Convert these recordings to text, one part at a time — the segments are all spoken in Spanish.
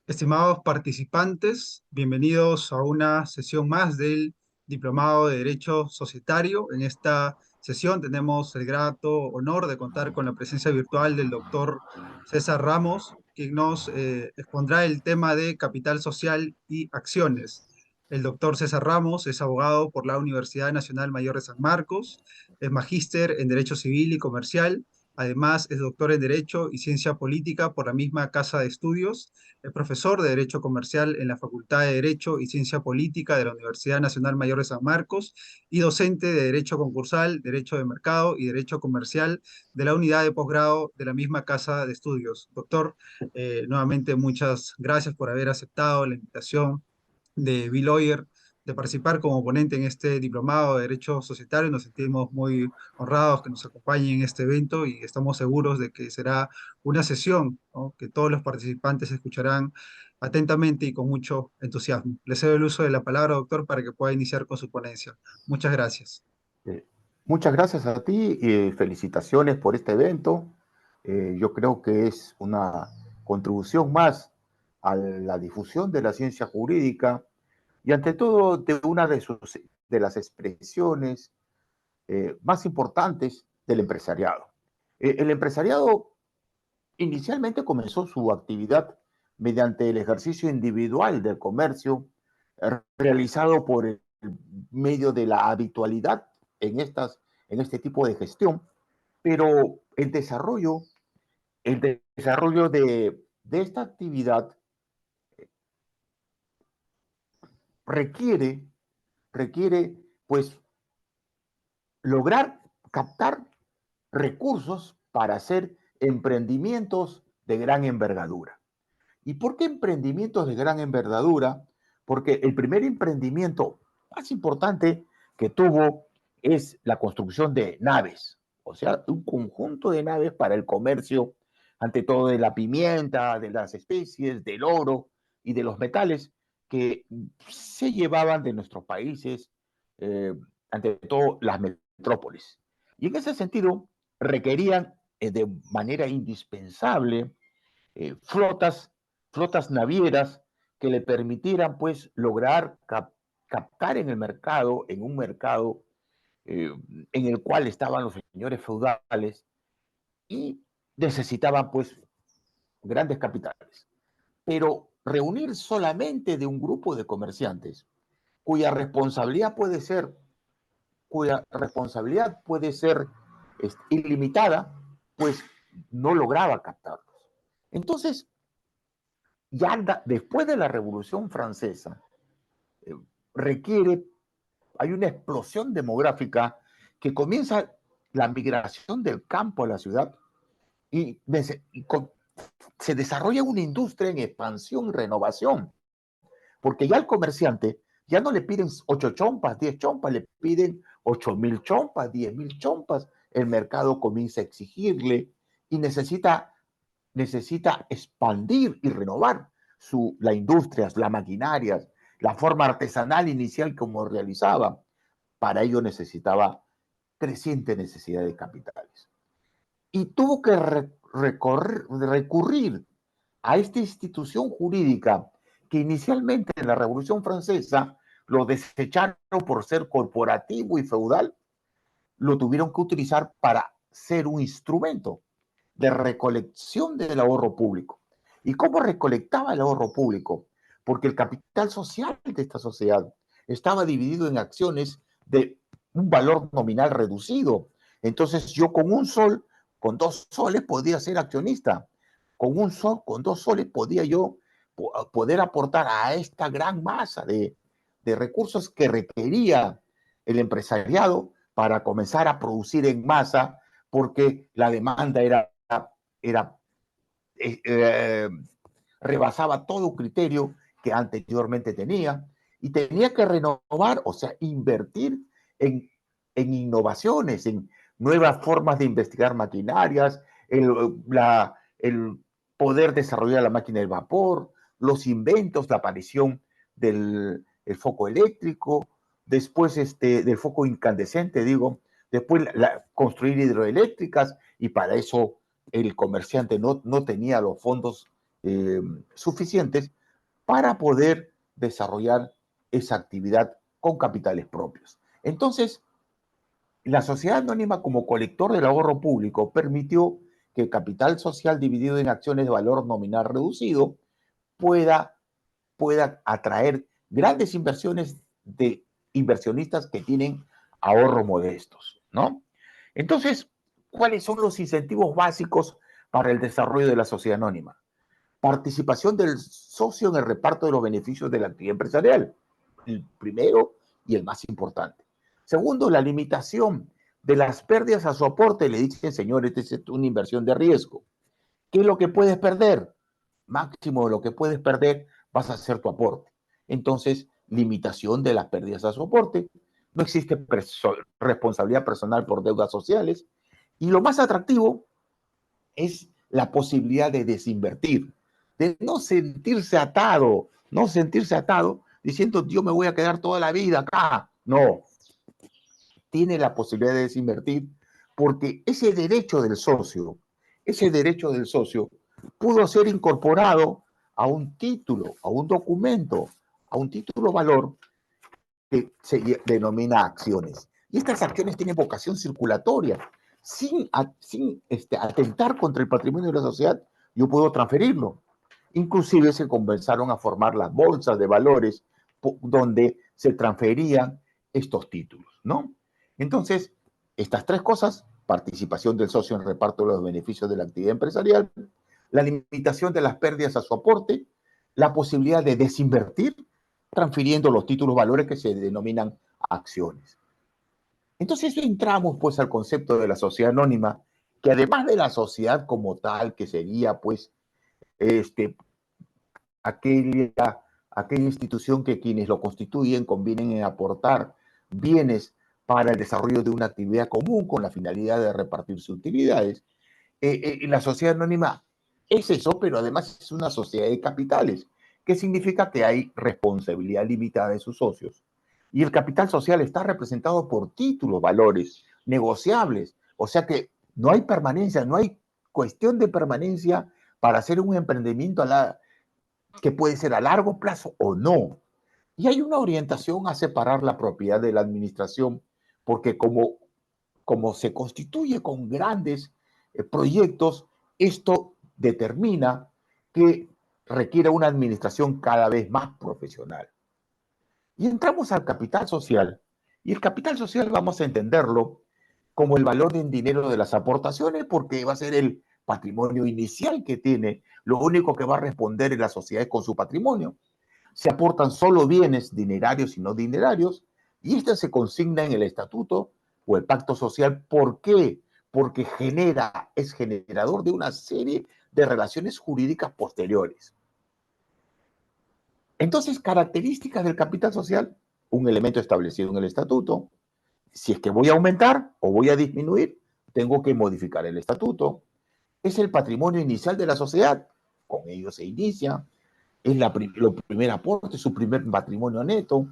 Estimados participantes, bienvenidos a una sesión más del Diplomado de Derecho Societario. En esta sesión tenemos el grato honor de contar con la presencia virtual del doctor César Ramos, quien nos expondrá el tema de capital social y acciones. El doctor César Ramos es abogado por la Universidad Nacional Mayor de San Marcos, es magíster en Derecho Civil y Comercial. Además, es doctor en Derecho y Ciencia Política por la misma Casa de Estudios. Es profesor de Derecho Comercial en la Facultad de Derecho y Ciencia Política de la Universidad Nacional Mayor de San Marcos y docente de Derecho Concursal, Derecho de Mercado y Derecho Comercial de la Unidad de Posgrado de la misma Casa de Estudios. Doctor, nuevamente muchas gracias por haber aceptado la invitación de B-Lawyer de participar como ponente en este diplomado de Derecho Societario. Nos sentimos muy honrados que nos acompañen en este evento y estamos seguros de que será una sesión, ¿no?, que todos los participantes escucharán atentamente y con mucho entusiasmo. Le cedo el uso de la palabra, doctor, para que pueda iniciar con su ponencia. Muchas gracias. Eh, Muchas gracias a ti y felicitaciones por este evento. Yo creo que es una contribución más a la difusión de la ciencia jurídica y ante todo de una de las expresiones más importantes del empresariado. El empresariado inicialmente comenzó su actividad mediante el ejercicio individual del comercio realizado por el medio de la habitualidad en este tipo de gestión, pero el desarrollo de esta actividad requiere, requiere pues lograr captar recursos para hacer emprendimientos de gran envergadura. ¿Y por qué emprendimientos de gran envergadura? Porque el primer emprendimiento más importante que tuvo es la construcción de naves, o sea, un conjunto de naves para el comercio, ante todo de la pimienta, de las especies, del oro y de los metales que se llevaban de nuestros países, eh, ante todo las metrópolis. Y en ese sentido, requerían de manera indispensable flotas navieras que le permitieran pues lograr captar en el mercado, en un mercado eh, en el cual estaban los señores feudales y necesitaban pues grandes capitales. Pero reunir solamente de un grupo de comerciantes cuya responsabilidad puede ser, cuya responsabilidad puede ser ilimitada, pues no lograba captarlos. Entonces, ya después de la Revolución Francesa, eh, requiere, hay una explosión demográfica que comienza la migración del campo a la ciudad y, y se desarrolla una industria en expansión y renovación, porque ya el comerciante ya no le piden 8 chompas, 10 chompas, le piden 8.000 chompas, 10.000 chompas. El mercado comienza a exigirle y necesita expandir y renovar la industria, las maquinarias, la forma artesanal inicial como realizaba. Para ello necesitaba creciente necesidad de capitales. Y tuvo que recurrir a esta institución jurídica que inicialmente en la Revolución Francesa lo desecharon por ser corporativo y feudal, lo tuvieron que utilizar para ser un instrumento de recolección del ahorro público. ¿Y cómo recolectaba el ahorro público? Porque el capital social de esta sociedad estaba dividido en acciones de un valor nominal reducido. Entonces yo con un sol, con 2 soles podía ser accionista. Con un sol, con 2 soles podía yo poder aportar a esta gran masa de recursos que requería el empresariado para comenzar a producir en masa, porque la demanda era eh, eh, rebasaba todo criterio que anteriormente tenía y tenía que renovar, o sea, invertir en, en innovaciones, en nuevas formas de investigar maquinarias, el poder desarrollar la máquina del vapor, los inventos, la aparición del el foco eléctrico, después del foco incandescente, digo, después construir hidroeléctricas y para eso el comerciante no tenía los fondos suficientes, para poder desarrollar esa actividad con capitales propios. Entonces, la sociedad anónima como colector del ahorro público permitió que el capital social dividido en acciones de valor nominal reducido pueda, pueda atraer grandes inversiones de inversionistas que tienen ahorros modestos, ¿no? Entonces, ¿cuáles son los incentivos básicos para el desarrollo de la sociedad anónima? Participación del socio en el reparto de los beneficios de la actividad empresarial, el primero y el más importante. Segundo, la limitación de las pérdidas a su aporte. Le dicen, señores, esta es una inversión de riesgo. ¿Qué es lo que puedes perder? Máximo de lo que puedes perder vas a hacer tu aporte. Entonces, limitación de las pérdidas a su aporte. No existe responsabilidad personal por deudas sociales. Y lo más atractivo es la posibilidad de desinvertir, de no sentirse atado diciendo yo me voy a quedar toda la vida acá. No, tiene la posibilidad de desinvertir porque ese derecho del socio pudo ser incorporado a un título, a un documento, a un título valor que se denomina acciones. Y estas acciones tienen vocación circulatoria. Sin atentar contra el patrimonio de la sociedad, yo puedo transferirlo. Inclusive se comenzaron a formar las bolsas de valores donde se transferían estos títulos, ¿no? Entonces, estas tres cosas, participación del socio en el reparto de los beneficios de la actividad empresarial, la limitación de las pérdidas a su aporte, la posibilidad de desinvertir transfiriendo los títulos valores que se denominan acciones. Entonces entramos pues al concepto de la sociedad anónima, que además de la sociedad como tal, que sería pues este, aquella, aquella institución que quienes lo constituyen convienen en aportar bienes para el desarrollo de una actividad común con la finalidad de repartir sus utilidades. La sociedad anónima es eso, pero además es una sociedad de capitales, que significa que hay responsabilidad limitada de sus socios. Y el capital social está representado por títulos, valores negociables, o sea que no hay permanencia, no hay cuestión de permanencia para hacer un emprendimiento que puede ser a largo plazo o no. Y hay una orientación a separar la propiedad de la administración, porque como se constituye con grandes proyectos, esto determina que requiere una administración cada vez más profesional. Y entramos al capital social. Y el capital social vamos a entenderlo como el valor en dinero de las aportaciones, porque va a ser el patrimonio inicial que tiene. Lo único que va a responder en la sociedad es con su patrimonio. Se aportan solo bienes dinerarios y no dinerarios, y este se consigna en el estatuto o el pacto social. ¿Por qué? Porque es generador de una serie de relaciones jurídicas posteriores. Entonces, características del capital social, un elemento establecido en el estatuto. Si es que voy a aumentar o voy a disminuir, tengo que modificar el estatuto. Es el patrimonio inicial de la sociedad, con ello se inicia, es lo primer aporte, su primer patrimonio neto.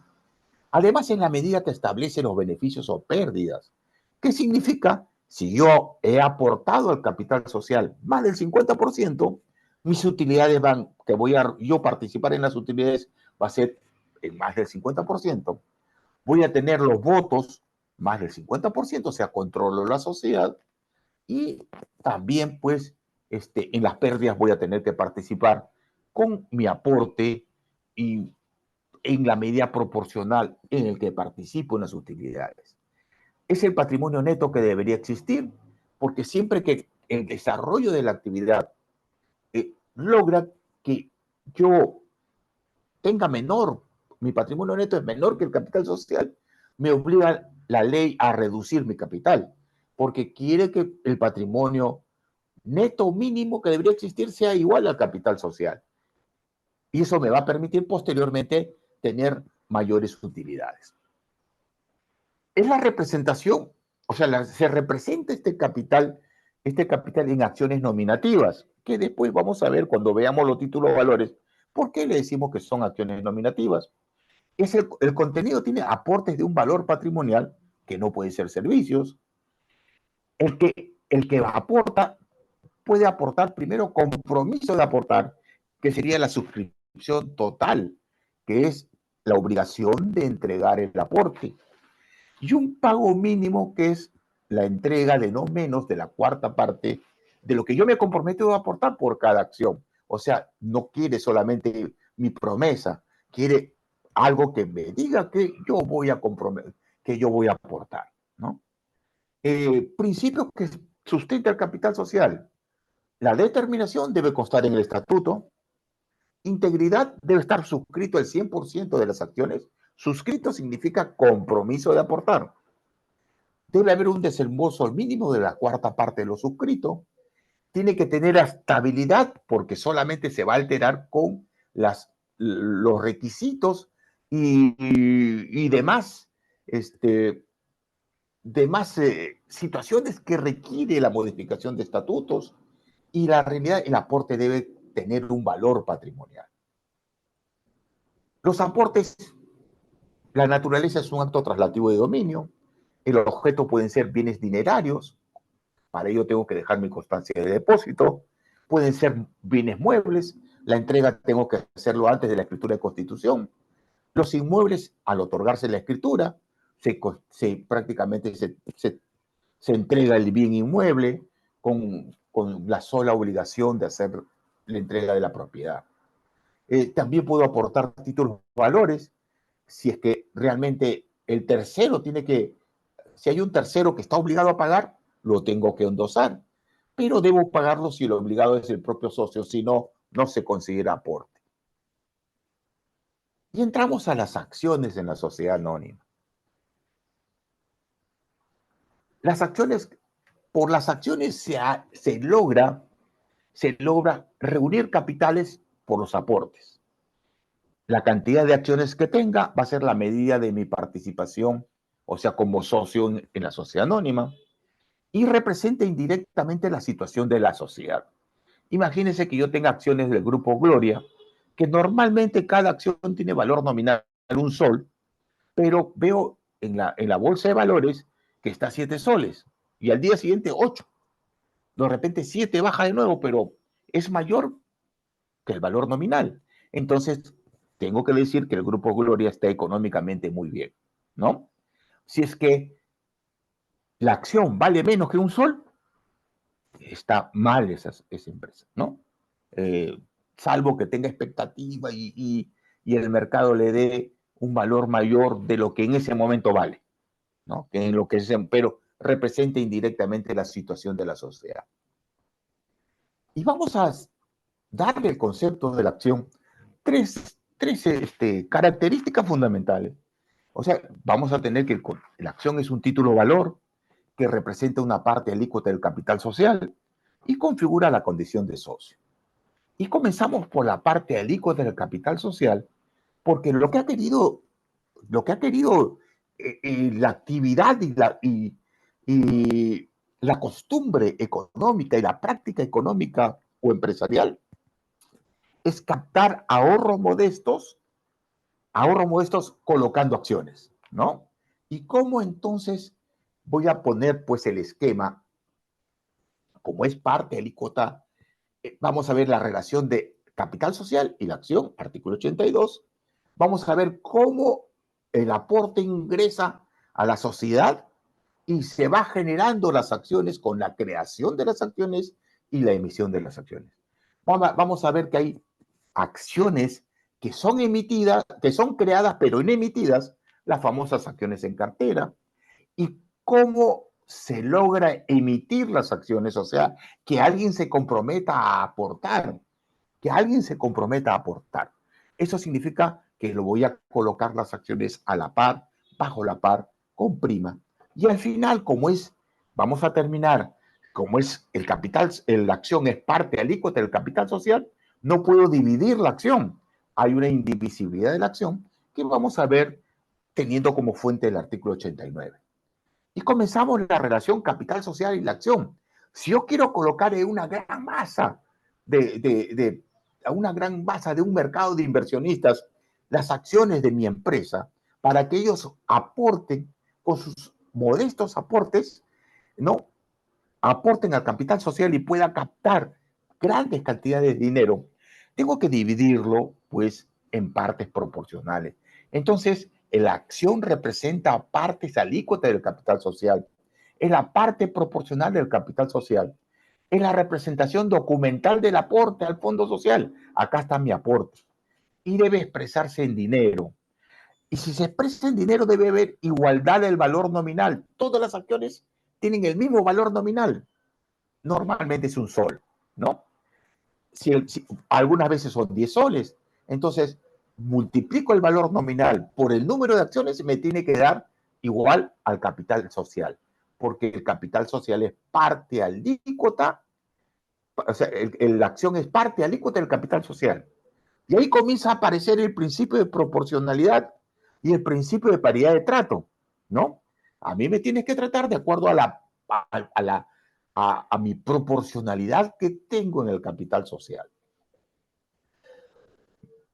Además, en la medida que establece los beneficios o pérdidas. ¿Qué significa? Si yo he aportado al capital social más del 50%, mis utilidades que voy a yo participar en las utilidades va a ser en más del 50%. Voy a tener los votos más del 50%, o sea, controlo la sociedad. Y también, pues, en las pérdidas voy a tener que participar con mi aporte y en la medida proporcional en el que participo en las utilidades. Es el patrimonio neto que debería existir, porque siempre que el desarrollo de la actividad logra que yo tenga mi patrimonio neto es menor que el capital social, me obliga la ley a reducir mi capital, porque quiere que el patrimonio neto mínimo que debería existir sea igual al capital social. Y eso me va a permitir posteriormente tener mayores utilidades. Es la representación, o sea, se representa este capital en acciones nominativas, que después vamos a ver cuando veamos los títulos o valores, ¿por qué le decimos que son acciones nominativas? El contenido tiene aportes de un valor patrimonial, que no puede ser servicios. El que aporta puede aportar primero compromiso de aportar, que sería la suscripción suscripción total, que es la obligación de entregar el aporte, y un pago mínimo, que es la entrega de no menos de la cuarta parte de lo que yo me comprometo a aportar por cada acción. O sea, no quiere solamente mi promesa, quiere algo que me diga que yo voy a comprometer, que yo voy a aportar, ¿no? Principios que sustenta el capital social. La determinación debe constar en el estatuto. Integridad debe estar suscrito el 100% de las acciones. Suscrito significa compromiso de aportar. Debe haber un desembolso mínimo de la cuarta parte de lo suscrito. Tiene que tener estabilidad, porque solamente se va a alterar con los requisitos y demás, demás situaciones que requiere la modificación de estatutos. Y la realidad, el aporte debe tener un valor patrimonial. Los aportes, la naturaleza es un acto traslativo de dominio. El objeto pueden ser bienes dinerarios. Para ello tengo que dejar mi constancia de depósito. Pueden ser bienes muebles. La entrega tengo que hacerlo antes de la escritura de constitución. Los inmuebles, al otorgarse la escritura, prácticamente se entrega el bien inmueble con la sola obligación de hacer la entrega de la propiedad. También puedo aportar títulos valores si es que realmente el tercero si hay un tercero que está obligado a pagar, lo tengo que endosar, pero debo pagarlo si el obligado es el propio socio, si no, no se considera aporte. Y entramos a las acciones en la sociedad anónima. Por las acciones se logra reunir capitales por los aportes. La cantidad de acciones que tenga va a ser la medida de mi participación, o sea, como socio en la sociedad anónima, y representa indirectamente la situación de la sociedad. Imagínense que yo tenga acciones del Grupo Gloria, que normalmente cada acción tiene valor nominal un sol, pero veo en la bolsa de valores que está 7 soles, y al día siguiente 8. De repente 7 baja de nuevo, pero es mayor que el valor nominal. Entonces, tengo que decir que el Grupo Gloria está económicamente muy bien, ¿no? Si es que la acción vale menos que un sol, está mal esa empresa, ¿no? Eh, Salvo que tenga expectativa y el mercado le dé un valor mayor de lo que en ese momento vale, ¿no? Pero representa indirectamente la situación de la sociedad. Y vamos a darle el concepto de la acción tres características fundamentales. O sea, vamos a tener que la acción es un título valor que representa una parte alícuota del capital social y configura la condición de socio. Y comenzamos por la parte alícuota del capital social, porque lo que ha querido la actividad y la costumbre económica y la práctica económica o empresarial es captar ahorros modestos colocando acciones, ¿no? ¿Y cómo entonces voy a poner pues el esquema? Como es parte alícuota, vamos a ver la relación de capital social y la acción, artículo 82. Vamos a ver cómo el aporte ingresa a la sociedad y se va generando las acciones con la creación de las acciones y la emisión de las acciones. Vamos a ver que hay acciones que son emitidas, que son creadas pero no emitidas, las famosas acciones en cartera, y cómo se logra emitir las acciones, o sea, que alguien se comprometa a aportar, que alguien se comprometa a aportar. Eso significa que lo voy a colocar las acciones a la par, bajo la par, con prima. Y al final, vamos a terminar, como es el capital, la acción es parte alícuota del capital social, no puedo dividir la acción. Hay una indivisibilidad de la acción que vamos a ver teniendo como fuente el artículo 89. Y comenzamos la relación capital social y la acción. Si yo quiero colocar en una gran masa a una gran masa de un mercado de inversionistas las acciones de mi empresa para que ellos aporten con sus modestos aportes, ¿no? Aporten al capital social y pueda captar grandes cantidades de dinero. Tengo que dividirlo, pues, en partes proporcionales. Entonces, la acción representa partes alícuotas del capital social. Es la parte proporcional del capital social. Es la representación documental del aporte al fondo social. Acá está mi aporte. Y debe expresarse en dinero. Y si se expresa en dinero, debe haber igualdad del valor nominal. Todas las acciones tienen el mismo valor nominal. Normalmente es un sol, ¿no? Si algunas veces son 10 soles, entonces multiplico el valor nominal por el número de acciones y me tiene que dar igual al capital social, porque el capital social es parte alícuota, o sea, la acción es parte alícuota del capital social. Y ahí comienza a aparecer el principio de proporcionalidad y el principio de paridad de trato, ¿no? A mí me tienes que tratar de acuerdo a mi proporcionalidad que tengo en el capital social.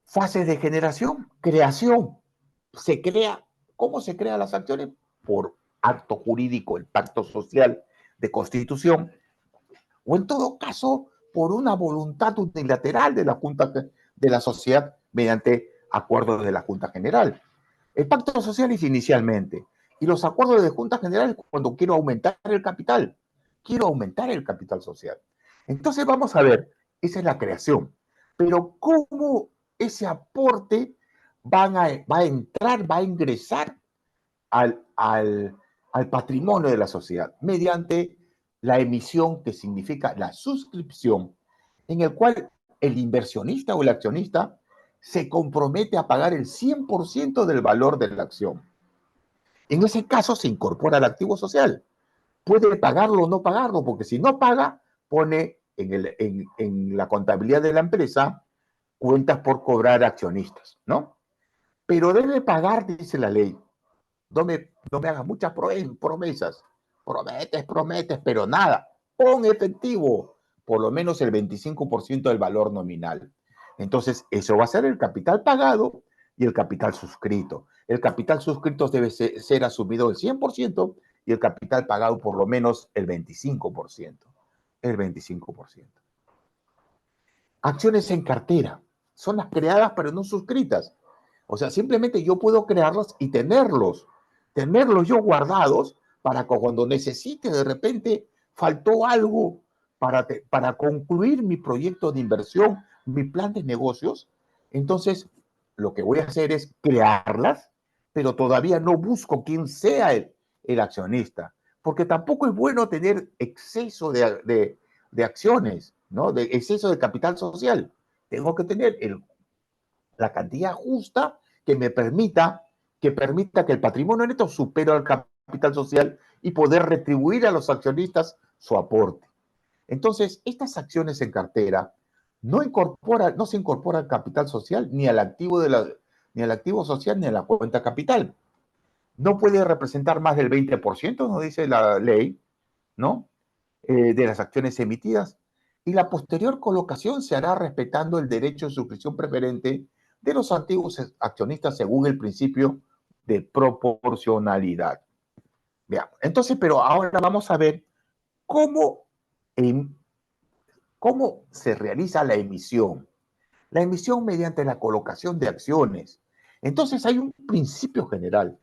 Fases de generación, creación. Se crea, ¿cómo se crean las acciones? Por acto jurídico, el pacto social de constitución, o en todo caso, por una voluntad unilateral de la Junta de la sociedad mediante acuerdos de la Junta General. El pacto social es inicialmente, y los acuerdos de Junta General es cuando quiero aumentar el capital social. Entonces vamos a ver, esa es la creación, pero ¿cómo ese aporte va a entrar, va a ingresar al patrimonio de la sociedad mediante la emisión, que significa la suscripción, en el cual el inversionista o el accionista se compromete a pagar el 100% del valor de la acción. En ese caso se incorpora al activo social. Puede pagarlo o no pagarlo, porque si no paga, pone en la contabilidad de la empresa cuentas por cobrar accionistas, ¿no? Pero debe pagar, dice la ley. No me hagas muchas promesas. Prometes, pero nada. Pon efectivo por lo menos el 25% del valor nominal. Entonces, eso va a ser el capital pagado y el capital suscrito. El capital suscrito debe ser asumido el 100% y el capital pagado por lo menos el 25%. El 25%. Acciones en cartera. Son las creadas pero no suscritas. O sea, simplemente yo puedo crearlas y tenerlos yo guardados para que cuando necesite de repente faltó algo para concluir mi proyecto de inversión, mi plan de negocios. Entonces, lo que voy a hacer es crearlas, pero todavía no busco quién sea el accionista, porque tampoco es bueno tener exceso de acciones, ¿no? De exceso de capital social. Tengo que tener la cantidad justa que permita que el patrimonio neto supere al capital social y poder retribuir a los accionistas su aporte. Entonces, estas acciones en cartera no se incorpora al capital social ni al activo ni al activo social ni a la cuenta capital. No puede representar más del 20%, nos dice la ley, ¿no? De las acciones emitidas, y la posterior colocación se hará respetando el derecho de suscripción preferente de los antiguos accionistas según el principio de proporcionalidad. Veamos. Entonces, pero ahora vamos a ver cómo, cómo se realiza la emisión. La emisión mediante la colocación de acciones. Entonces hay un principio general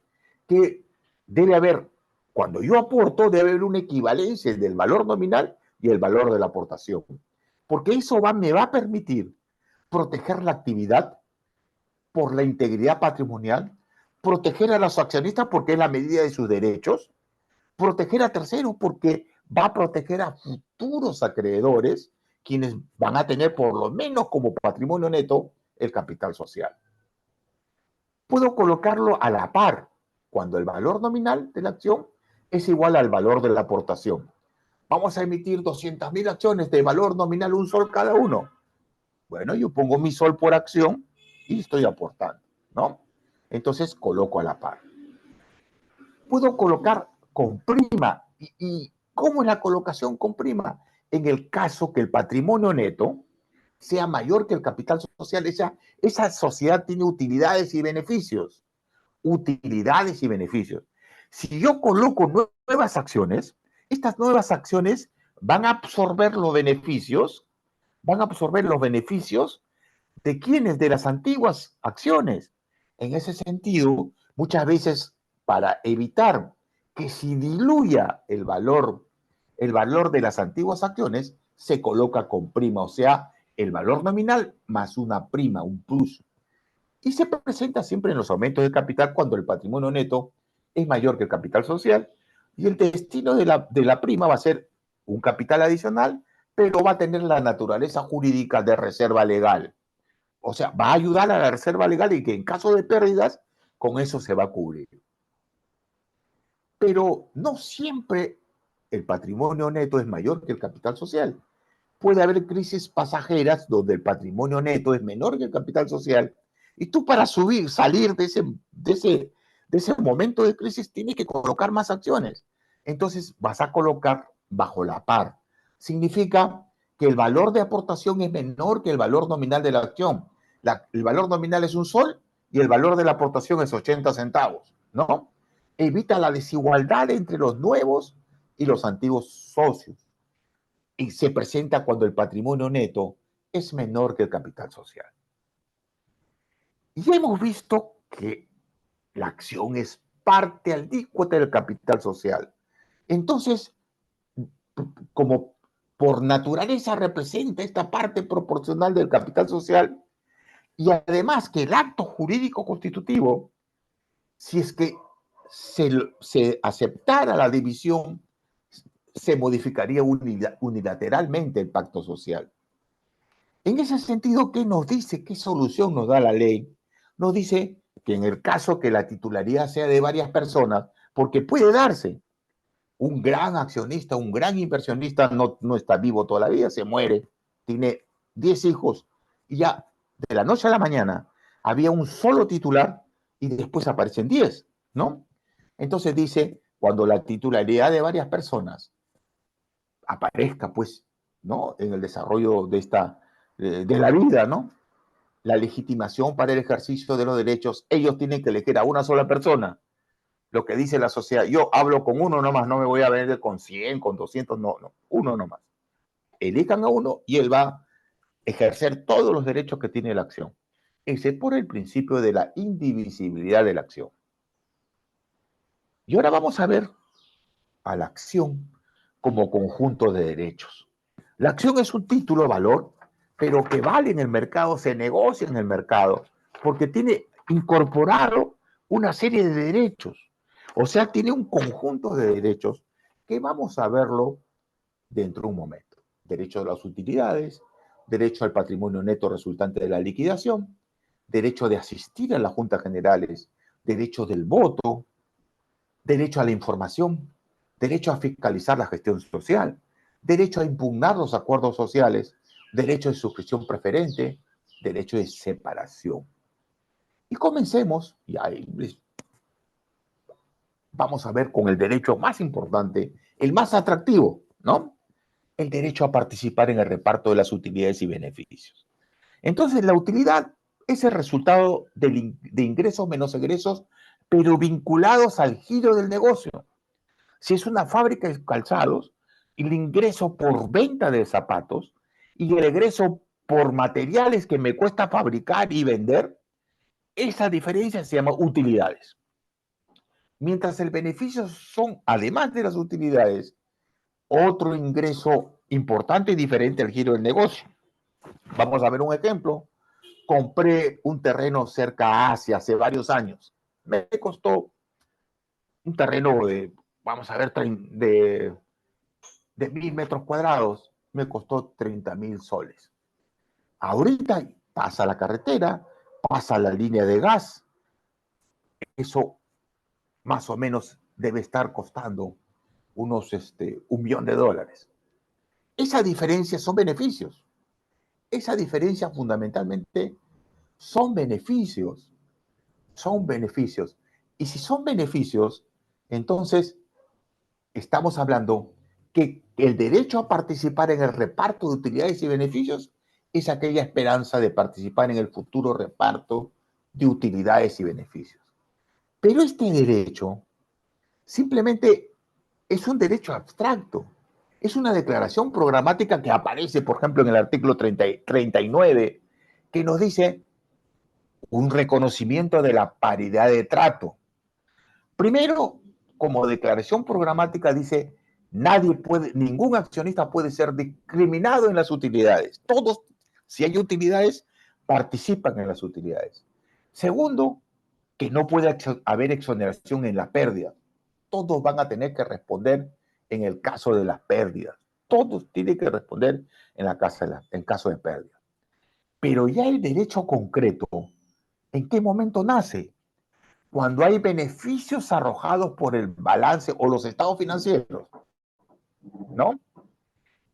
que debe haber, cuando yo aporto, debe haber una equivalencia del valor nominal y el valor de la aportación. Porque eso me va a permitir proteger la actividad por la integridad patrimonial, proteger a los accionistas porque es la medida de sus derechos, proteger a terceros porque va a proteger a futuros acreedores, quienes van a tener por lo menos como patrimonio neto el capital social. Puedo colocarlo a la par cuando el valor nominal de la acción es igual al valor de la aportación. Vamos a emitir 200.000 acciones de valor nominal un sol cada uno. Bueno, yo pongo mi sol por acción y estoy aportando, ¿no? Entonces coloco a la par. Puedo colocar con prima. ¿Y cómo es la colocación con prima? En el caso que el patrimonio neto sea mayor que el capital social, esa sociedad tiene utilidades y beneficios. Utilidades y beneficios. Si yo coloco nuevas acciones, estas nuevas acciones van a absorber los beneficios ¿De quiénes? De las antiguas acciones. En ese sentido, muchas veces para evitar que se diluya el valor de las antiguas acciones, se coloca con prima, o sea, el valor nominal más una prima, un plus. Y se presenta siempre en los aumentos de capital cuando el patrimonio neto es mayor que el capital social y el destino de la prima va a ser un capital adicional, pero va a tener la naturaleza jurídica de reserva legal. O sea, va a ayudar a la reserva legal y que en caso de pérdidas, con eso se va a cubrir. Pero no siempre el patrimonio neto es mayor que el capital social. Puede haber crisis pasajeras donde el patrimonio neto es menor que el capital social y tú para salir de ese momento de crisis tienes que colocar más acciones. Entonces vas a colocar bajo la par. Significa que el valor de aportación es menor que el valor nominal de la acción. El valor nominal es un sol y el valor de la aportación es 80 centavos, ¿no? Evita la desigualdad entre los nuevos y los antiguos socios y se presenta cuando el patrimonio neto es menor que el capital social. Y hemos visto que la acción es parte alícuota del capital social. Entonces, como por naturaleza representa esta parte proporcional del capital social, y además que el acto jurídico constitutivo, si es que se aceptara la división, se modificaría unilateralmente el pacto social. En ese sentido, ¿qué nos dice? ¿Qué solución nos da la ley? Nos dice que en el caso que la titularidad sea de varias personas, porque puede darse, un gran accionista, un gran inversionista no está vivo toda la vida, se muere, tiene 10 hijos y ya de la noche a la mañana había un solo titular y después aparecen 10, ¿no? Entonces dice, cuando la titularidad de varias personas aparezca, pues, ¿no? En el desarrollo de la vida, ¿no? La legitimación para el ejercicio de los derechos, ellos tienen que elegir a una sola persona. Lo que dice la sociedad, yo hablo con uno nomás, no me voy a vender con 100, con 200, no, no, uno nomás. Elijan a uno y él va a ejercer todos los derechos que tiene la acción. Ese es por el principio de la indivisibilidad de la acción. Y ahora vamos a ver a la acción como conjunto de derechos. La acción es un título de valor, pero que vale en el mercado, se negocia en el mercado, porque tiene incorporado una serie de derechos. O sea, tiene un conjunto de derechos que vamos a verlo dentro de un momento. Derecho a las utilidades, derecho al patrimonio neto resultante de la liquidación, derecho de asistir a las juntas generales, derecho del voto, derecho a la información, derecho a fiscalizar la gestión social, derecho a impugnar los acuerdos sociales, derecho de suscripción preferente, derecho de separación. Y comencemos, y ahí vamos a ver con el derecho más importante, el más atractivo, ¿no? El derecho a participar en el reparto de las utilidades y beneficios. Entonces, la utilidad es el resultado de ingresos menos egresos, pero vinculados al giro del negocio. Si es una fábrica de calzados, el ingreso por venta de zapatos y el egreso por materiales que me cuesta fabricar y vender, esa diferencia se llama utilidades. Mientras el beneficio son, además de las utilidades, otro ingreso importante y diferente al giro del negocio. Vamos a ver un ejemplo. Compré un terreno cerca a Asia hace varios años. Me costó un terreno de, vamos a ver, de 1000 metros cuadrados. Me costó 30.000 soles. Ahorita pasa la carretera, pasa la línea de gas. Eso más o menos debe estar costando unos $1.000.000. Esa diferencia son beneficios. Esa diferencia fundamentalmente son beneficios. Son beneficios. Y si son beneficios, entonces estamos hablando que el derecho a participar en el reparto de utilidades y beneficios es aquella esperanza de participar en el futuro reparto de utilidades y beneficios. Pero este derecho simplemente es un derecho abstracto. Es una declaración programática que aparece, por ejemplo, en el artículo 39 que nos dice un reconocimiento de la paridad de trato. Primero, como declaración programática dice, ningún accionista puede ser discriminado en las utilidades. Todos, si hay utilidades, participan en las utilidades. Segundo, que no puede haber exoneración en la pérdida. Todos van a tener que responder en el caso de las pérdidas. Todos tienen que responder en caso de pérdida. Pero ya el derecho concreto, ¿en qué momento nace? Cuando hay beneficios arrojados por el balance o los estados financieros, ¿no?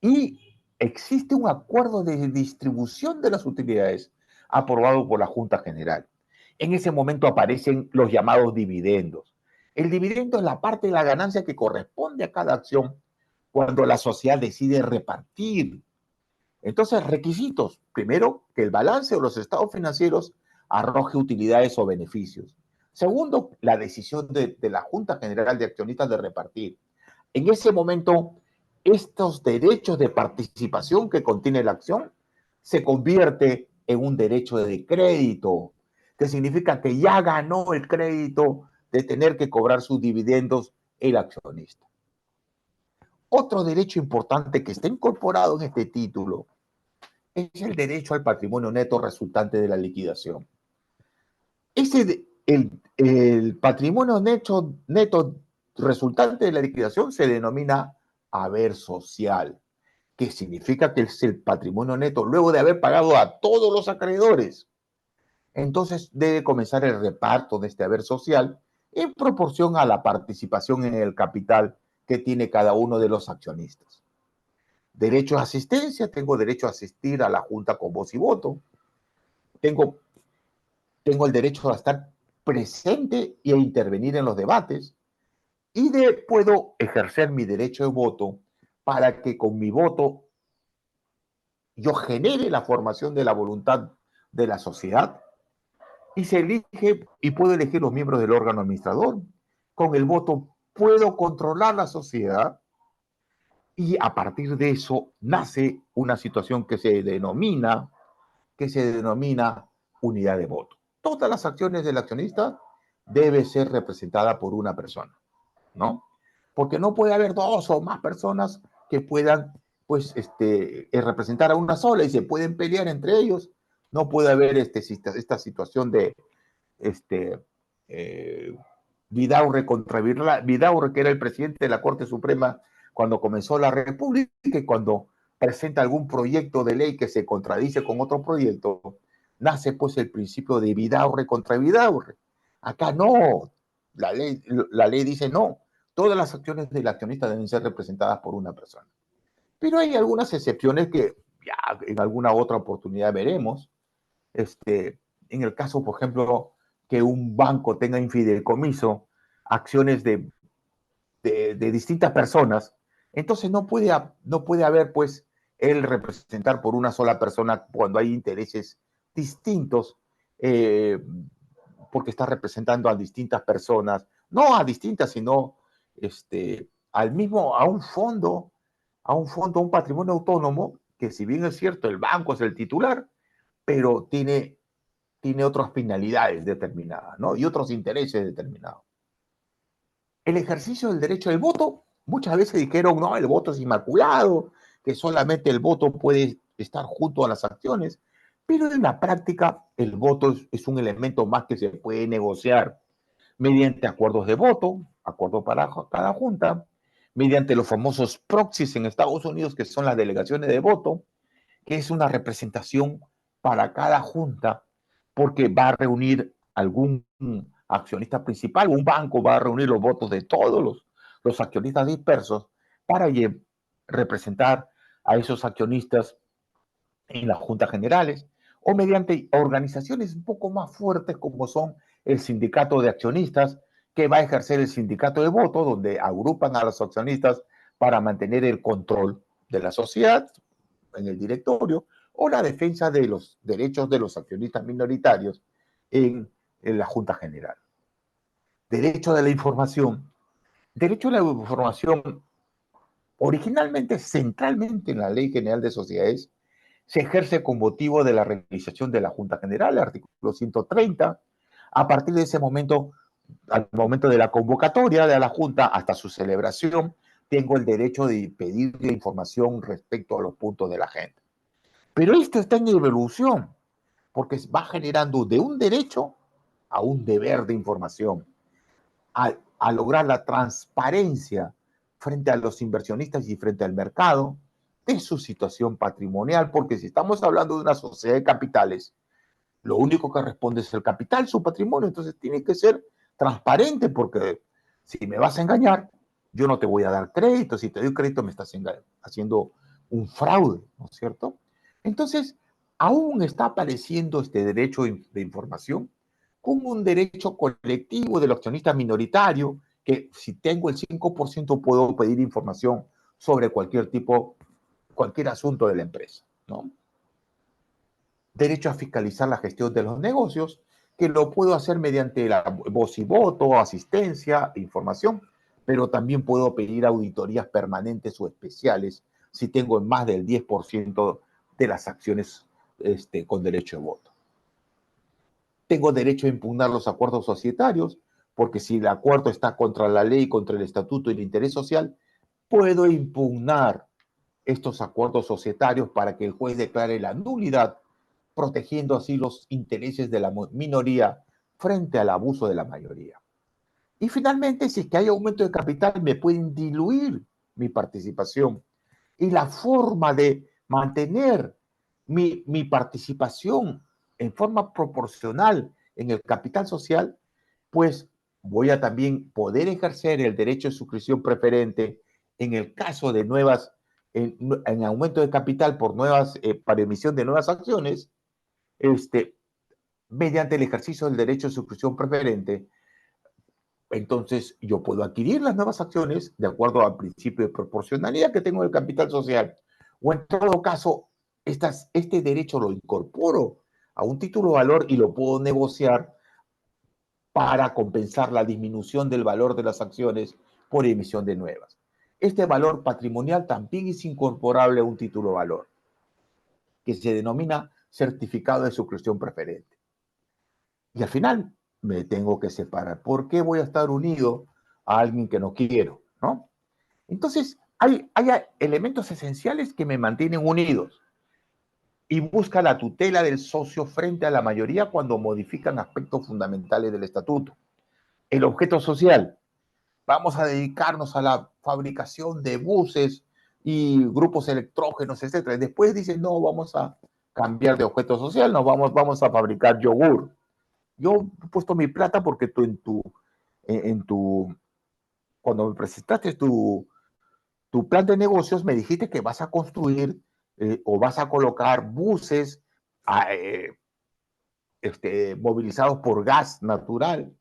Y existe un acuerdo de distribución de las utilidades aprobado por la Junta General. En ese momento aparecen los llamados dividendos. El dividendo es la parte de la ganancia que corresponde a cada acción cuando la sociedad decide repartir. Entonces, requisitos. Primero, que el balance o los estados financieros arroje utilidades o beneficios. Segundo, la decisión de la Junta General de Accionistas de repartir. En ese momento, estos derechos de participación que contiene la acción se convierte en un derecho de crédito, que significa que ya ganó el crédito de tener que cobrar sus dividendos el accionista. Otro derecho importante que está incorporado en este título es el derecho al patrimonio neto resultante de la liquidación. El patrimonio neto resultante de la liquidación se denomina haber social, que significa que es el patrimonio neto luego de haber pagado a todos los acreedores. Entonces debe comenzar el reparto de este haber social en proporción a la participación en el capital que tiene cada uno de los accionistas. Derecho a asistencia, tengo derecho a asistir a la junta con voz y voto. Tengo el derecho a estar presente y a intervenir en los debates. Y puedo ejercer mi derecho de voto para que con mi voto yo genere la formación de la voluntad de la sociedad y se elige y puedo elegir los miembros del órgano administrador. Con el voto puedo controlar la sociedad y a partir de eso nace una situación que se denomina unidad de voto. Todas las acciones del accionista deben ser representadas por una persona, ¿no? Porque no puede haber dos o más personas que puedan, pues, representar a una sola y se pueden pelear entre ellos. No puede haber esta situación de eh, Vidaurre contra Vidaurre, que era el presidente de la Corte Suprema cuando comenzó la República, y cuando presenta algún proyecto de ley que se contradice con otro proyecto, nace pues el principio de Vidaurre contra Vidaurre. Acá no, la ley dice no, todas las acciones del accionista deben ser representadas por una persona. Pero hay algunas excepciones que ya en alguna otra oportunidad veremos. En el caso, por ejemplo, que un banco tenga en fideicomiso acciones de distintas personas, entonces no puede haber, pues, el representar por una sola persona cuando hay intereses distintos, eh, porque está representando a distintas personas, no a distintas, sino al mismo, a un patrimonio autónomo, que si bien es cierto, el banco es el titular, pero tiene otras finalidades determinadas, ¿no? Y otros intereses determinados. El ejercicio del derecho del voto, muchas veces dijeron, no, el voto es inmaculado, que solamente el voto puede estar junto a las acciones, pero en la práctica el voto es un elemento más que se puede negociar mediante acuerdos de voto, acuerdo para cada junta, mediante los famosos proxies en Estados Unidos, que son las delegaciones de voto, que es una representación para cada junta, porque va a reunir algún accionista principal, un banco va a reunir los votos de todos los accionistas dispersos para representar a esos accionistas en las juntas generales, o mediante organizaciones un poco más fuertes como son el sindicato de accionistas, que va a ejercer el sindicato de voto, donde agrupan a los accionistas para mantener el control de la sociedad en el directorio, o la defensa de los derechos de los accionistas minoritarios en la Junta General. Derecho de la información. Derecho a la información, originalmente, centralmente en la Ley General de Sociedades, se ejerce con motivo de la realización de la Junta General, el artículo 130. A partir de ese momento, al momento de la convocatoria de la Junta hasta su celebración, tengo el derecho de pedir información respecto a los puntos de la agenda. Pero esto está en evolución, porque va generando de un derecho a un deber de información, a lograr la transparencia frente a los inversionistas y frente al mercado de su situación patrimonial, porque si estamos hablando de una sociedad de capitales, lo único que responde es el capital, su patrimonio, entonces tiene que ser transparente, porque si me vas a engañar, yo no te voy a dar crédito, si te doy crédito me estás haciendo un fraude, ¿no es cierto? Entonces, aún está apareciendo este derecho de información como un derecho colectivo del accionista minoritario, que si tengo el 5% puedo pedir información sobre cualquier asunto de la empresa, ¿no? Derecho a fiscalizar la gestión de los negocios, que lo puedo hacer mediante la voz y voto, asistencia, información, pero también puedo pedir auditorías permanentes o especiales si tengo más del 10% de las acciones con derecho de voto. Tengo derecho a impugnar los acuerdos societarios, porque si el acuerdo está contra la ley, contra el estatuto y el interés social, puedo impugnar estos acuerdos societarios para que el juez declare la nulidad, protegiendo así los intereses de la minoría frente al abuso de la mayoría. Y finalmente, si es que hay aumento de capital, me pueden diluir mi participación. Y la forma de mantener mi participación en forma proporcional en el capital social, pues voy a también poder ejercer el derecho de suscripción preferente en el caso de en aumento de capital por para emisión de nuevas acciones, mediante el ejercicio del derecho de suscripción preferente. Entonces, yo puedo adquirir las nuevas acciones de acuerdo al principio de proporcionalidad que tengo del capital social. O en todo caso, este derecho lo incorporo a un título de valor y lo puedo negociar para compensar la disminución del valor de las acciones por emisión de nuevas. Este valor patrimonial también es incorporable a un título de valor, que se denomina certificado de suscripción preferente. Y al final me tengo que separar. ¿Por qué voy a estar unido a alguien que no quiero? ¿No? Entonces, hay elementos esenciales que me mantienen unidos y busca la tutela del socio frente a la mayoría cuando modifican aspectos fundamentales del estatuto. El objeto social. Vamos a dedicarnos a la fabricación de buses y grupos electrógenos, etcétera. Y después dicen, no, vamos a cambiar de objeto social, vamos a fabricar yogur. Yo he puesto mi plata porque tú cuando me presentaste tu plan de negocios, me dijiste que vas a construir o vas a colocar buses movilizados por gas natural,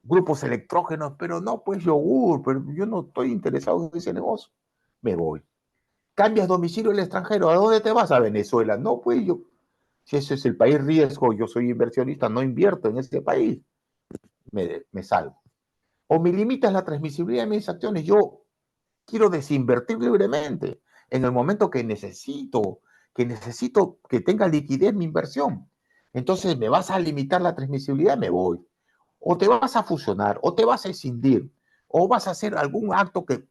grupos electrógenos, pero no, pues yogur, pero yo no estoy interesado en ese negocio. Me voy. Cambias domicilio en el extranjero, ¿a dónde te vas? A Venezuela. No, pues yo, si ese es el país riesgo, yo soy inversionista, no invierto en ese país, me salgo. O me limitas la transmisibilidad de mis acciones. Yo quiero desinvertir libremente en el momento que necesito que tenga liquidez mi inversión. Entonces me vas a limitar la transmisibilidad, me voy. O te vas a fusionar, o te vas a escindir, o vas a hacer algún acto que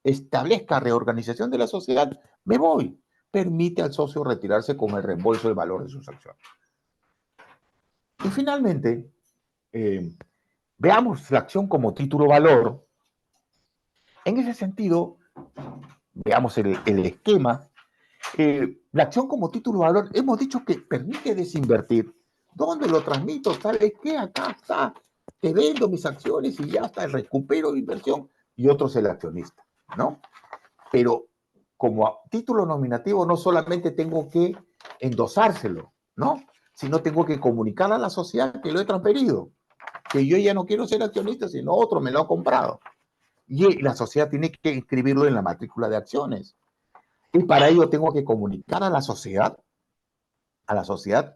establezca reorganización de la sociedad, me voy. Permite al socio retirarse con el reembolso del valor de sus acciones. Y finalmente, veamos la acción como título valor. En ese sentido, veamos el esquema. La acción como título valor, hemos dicho que permite desinvertir. ¿Dónde lo transmito? ¿Sabes qué? Acá está. Te vendo mis acciones y ya está, recupero la inversión y otro es el accionista, ¿no? Pero como título nominativo no solamente tengo que endosárselo, ¿no? Sino tengo que comunicar a la sociedad que lo he transferido, que yo ya no quiero ser accionista, sino otro me lo ha comprado. Y la sociedad tiene que inscribirlo en la matrícula de acciones. Y para ello tengo que comunicar a la sociedad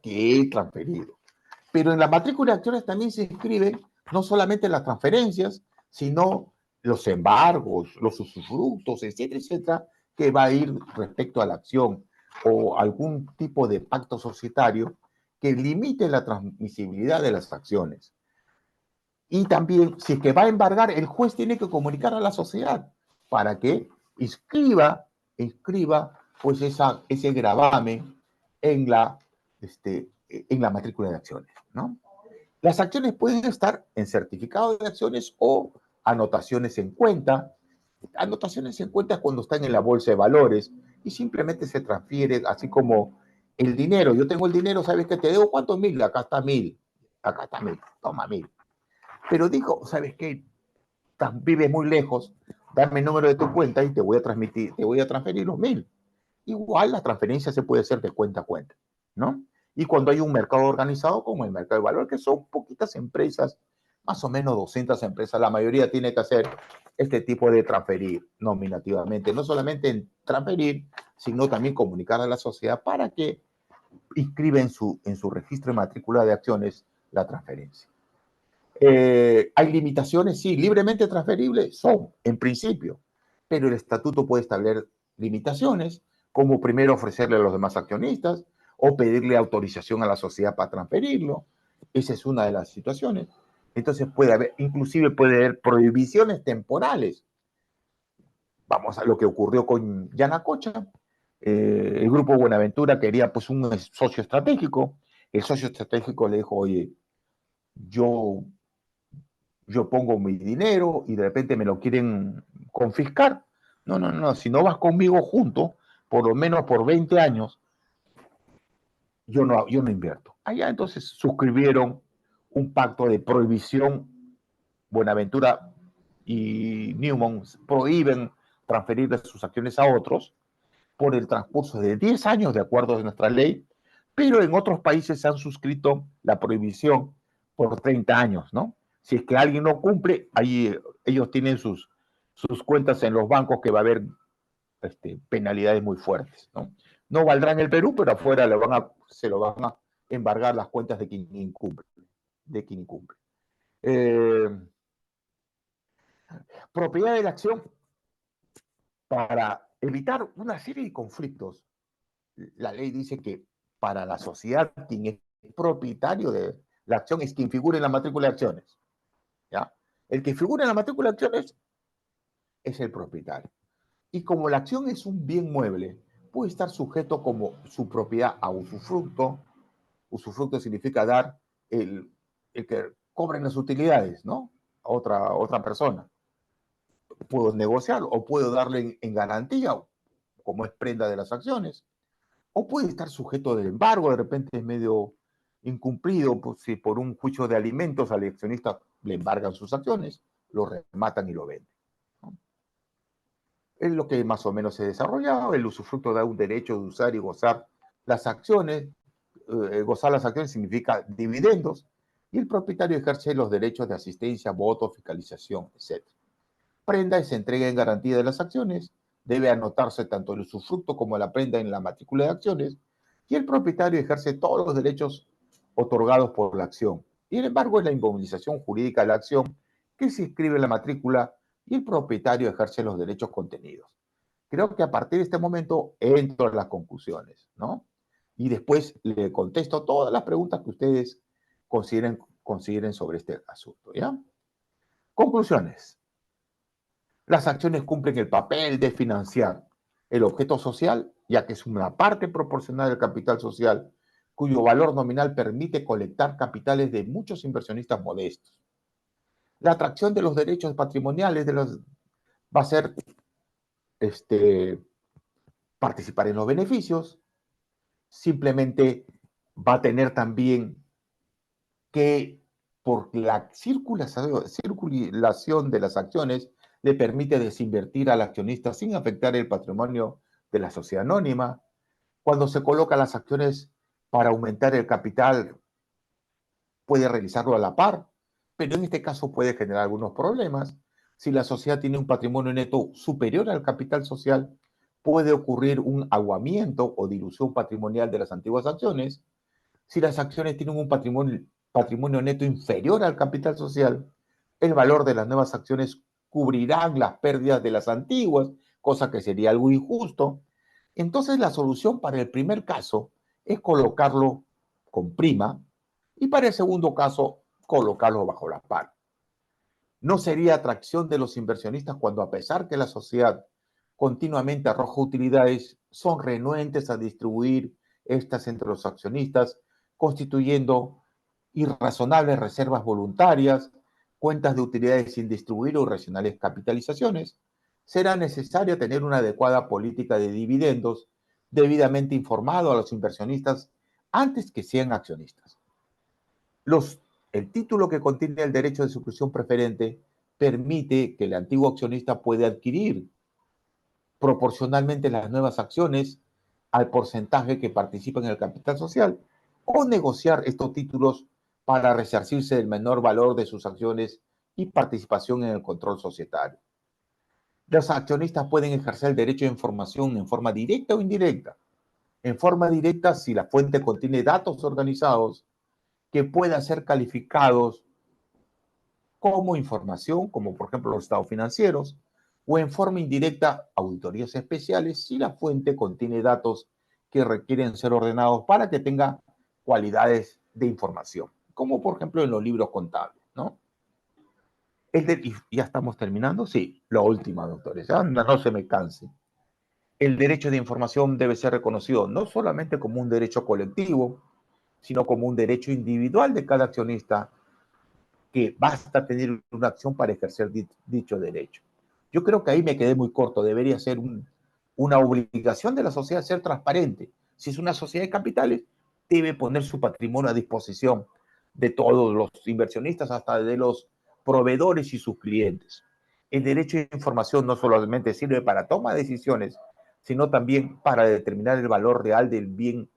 que he transferido. Pero en la matrícula de acciones también se inscriben no solamente las transferencias, sino los embargos, los usufructos, etcétera, etcétera, que va a ir respecto a la acción. o algún tipo de pacto societario que limite la transmisibilidad de las acciones. Y también, si es que va a embargar, el juez tiene que comunicar a la sociedad para que inscriba pues ese gravamen en la matrícula de acciones, ¿no? Las acciones pueden estar en certificado de acciones o anotaciones en cuenta. Anotaciones en cuenta cuando están en la bolsa de valores y simplemente se transfiere, así como el dinero. Yo tengo el dinero, ¿sabes qué? Te debo cuántos mil, acá está mil, toma mil. Pero digo, ¿sabes qué? Vives muy lejos, dame el número de tu cuenta y te voy a transferir los mil. Igual la transferencia se puede hacer de cuenta a cuenta, ¿no? Y cuando hay un mercado organizado como el mercado de valor, que son poquitas empresas, más o menos 200 empresas, la mayoría tiene que hacer este tipo de transferir nominativamente, no solamente en transferir, sino también comunicar a la sociedad para que inscriba en su registro de matrícula de acciones la transferencia. ¿Hay limitaciones? Sí, libremente transferibles son, en principio, pero el estatuto puede establecer limitaciones, como primero ofrecerle a los demás accionistas o pedirle autorización a la sociedad para transferirlo. Esa es una de las situaciones. Entonces inclusive puede haber prohibiciones temporales. Vamos a lo que ocurrió con Yanacocha. El grupo Buenaventura quería pues un socio estratégico. El socio estratégico le dijo, oye, yo yo pongo mi dinero y de repente me lo quieren confiscar. No, no, no, si no vas conmigo junto, por lo menos por 20 años, yo no invierto. Allá entonces suscribieron un pacto de prohibición. Buenaventura y Newman prohíben transferir sus acciones a otros por el transcurso de 10 años de acuerdo a nuestra ley, pero en otros países se han suscrito la prohibición por 30 años, ¿no? Si es que alguien no cumple, ahí ellos tienen sus cuentas en los bancos que va a haber penalidades muy fuertes, ¿no? No valdrá en el Perú, pero afuera se lo van a embargar las cuentas de quien incumple. De quien incumple. Propiedad de la acción para evitar una serie de conflictos. La ley dice que para la sociedad quien es propietario de la acción es quien figura en la matrícula de acciones. ¿Ya? El que figura en la matrícula de acciones es el propietario. Y como la acción es un bien mueble, puede estar sujeto como su propiedad a usufructo. Usufructo significa dar el que cobren las utilidades, ¿no? A otra persona. Puedo negociarlo o puedo darle en garantía, como es prenda de las acciones. O puede estar sujeto de embargo, de repente es medio incumplido, pues, si por un juicio de alimentos al accionista le embargan sus acciones, lo rematan y lo venden, ¿no? Es lo que más o menos se ha desarrollado. El usufructo da un derecho de usar y gozar las acciones. Gozar las acciones significa dividendos, y el propietario ejerce los derechos de asistencia, voto, fiscalización, etc. Prenda y se entrega en garantía de las acciones. Debe anotarse tanto el usufructo como la prenda en la matrícula de acciones, y el propietario ejerce todos los derechos otorgados por la acción. Y el embargo es la inmovilización jurídica de la acción que se inscribe en la matrícula y el propietario ejerce los derechos contenidos. Creo que a partir de este momento entro a las conclusiones, ¿no? Y después le contesto todas las preguntas que ustedes consideren sobre este asunto, ¿ya? Conclusiones. Las acciones cumplen el papel de financiar el objeto social, ya que es una parte proporcional del capital social, cuyo valor nominal permite colectar capitales de muchos inversionistas modestos. La atracción de los derechos patrimoniales va a ser participar en los beneficios. Simplemente va a tener también que, por la circulación de las acciones, le permite desinvertir al accionista sin afectar el patrimonio de la sociedad anónima. Cuando se colocan las acciones para aumentar el capital, puede realizarlo a la par, pero en este caso puede generar algunos problemas. Si la sociedad tiene un patrimonio neto superior al capital social, puede ocurrir un aguamiento o dilución patrimonial de las antiguas acciones. Si las acciones tienen un patrimonio neto inferior al capital social, el valor de las nuevas acciones cubrirán las pérdidas de las antiguas, cosa que sería algo injusto. Entonces la solución para el primer caso es colocarlo con prima y para el segundo caso colocarlo bajo la par. No sería atracción de los inversionistas cuando, a pesar que la sociedad continuamente arroja utilidades, son renuentes a distribuir estas entre los accionistas, constituyendo irrazonables reservas voluntarias, cuentas de utilidades sin distribuir o irracionales capitalizaciones. Será necesario tener una adecuada política de dividendos debidamente informado a los inversionistas antes que sean accionistas. El título que contiene el derecho de suscripción preferente permite que el antiguo accionista pueda adquirir proporcionalmente las nuevas acciones al porcentaje que participa en el capital social o negociar estos títulos para resarcirse del menor valor de sus acciones y participación en el control societario. Los accionistas pueden ejercer el derecho de información en forma directa o indirecta. En forma directa, si la fuente contiene datos organizados que puedan ser calificados como información, como por ejemplo los estados financieros, o en forma indirecta, auditorías especiales, si la fuente contiene datos que requieren ser ordenados para que tenga cualidades de información, como por ejemplo en los libros contables, ¿no? Y ya estamos terminando, sí, la última, doctores, ¿ya? No se me canse. El derecho de información debe ser reconocido no solamente como un derecho colectivo, sino como un derecho individual de cada accionista, que basta tener una acción para ejercer dicho derecho. Yo creo que ahí me quedé muy corto. Debería ser una obligación de la sociedad ser transparente. Si es una sociedad de capitales, debe poner su patrimonio a disposición de todos los inversionistas, hasta de los proveedores y sus clientes. El derecho de información no solamente sirve para toma de decisiones, sino también para determinar el valor real del bien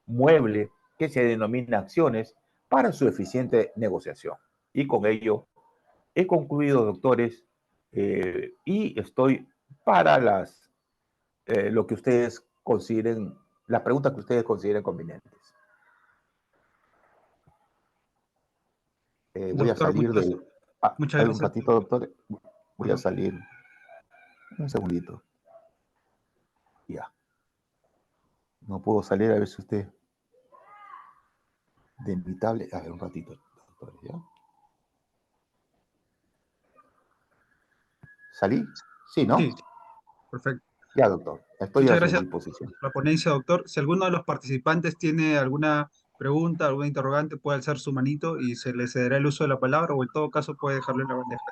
mueble que se denomina acciones para su eficiente negociación. Y con ello he concluido, doctores, y estoy para lo que ustedes consideren, las preguntas que ustedes consideren convenientes. Voy a Doctor, salir de... muchas hay un gracias. ratito, doctor. Voy a Ajá. salir. Un segundito. Ya. No puedo salir, a ver si usted... De invitable. A ver, un ratito, doctores, ¿ya? ¿Salí? Sí, ¿no? Sí, sí, perfecto. Ya, doctor. Estoy Muchas a su gracias disposición. por la ponencia, doctor. Si alguno de los participantes tiene alguna pregunta, alguna interrogante, puede alzar su manito y se le cederá el uso de la palabra o en todo caso puede dejarlo en la bandeja.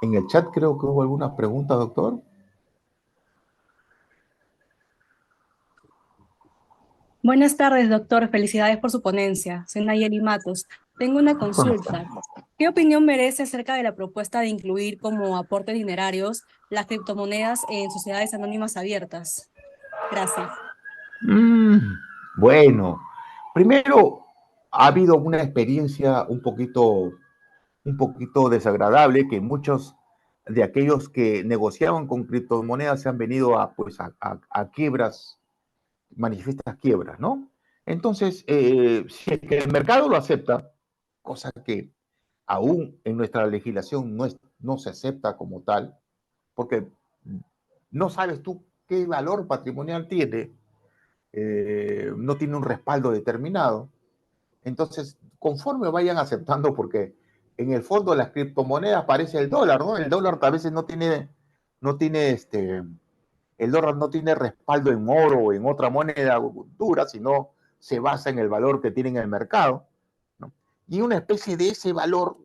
En el chat creo que hubo algunas preguntas, doctor. Buenas tardes, doctor. Felicidades por su ponencia. Soy Nayeli Matos. Tengo una ¿Cómo está? consulta. ¿Qué opinión merece acerca de la propuesta de incluir como aportes dinerarios las criptomonedas en sociedades anónimas abiertas? Gracias. Mm, bueno, primero ha habido una experiencia un poquito desagradable, que muchos de aquellos que negociaban con criptomonedas se han venido a quiebras, manifiestas quiebras, ¿no? Entonces, si es que el mercado lo acepta, cosa que aún en nuestra legislación no se acepta como tal, porque no sabes tú qué valor patrimonial tiene, no tiene un respaldo determinado. Entonces, conforme vayan aceptando, porque en el fondo las criptomonedas parece el dólar, ¿no? El dólar a veces no tiene el dólar no tiene respaldo en oro o en otra moneda dura, sino se basa en el valor que tiene en el mercado, ¿no? Y una especie de ese valor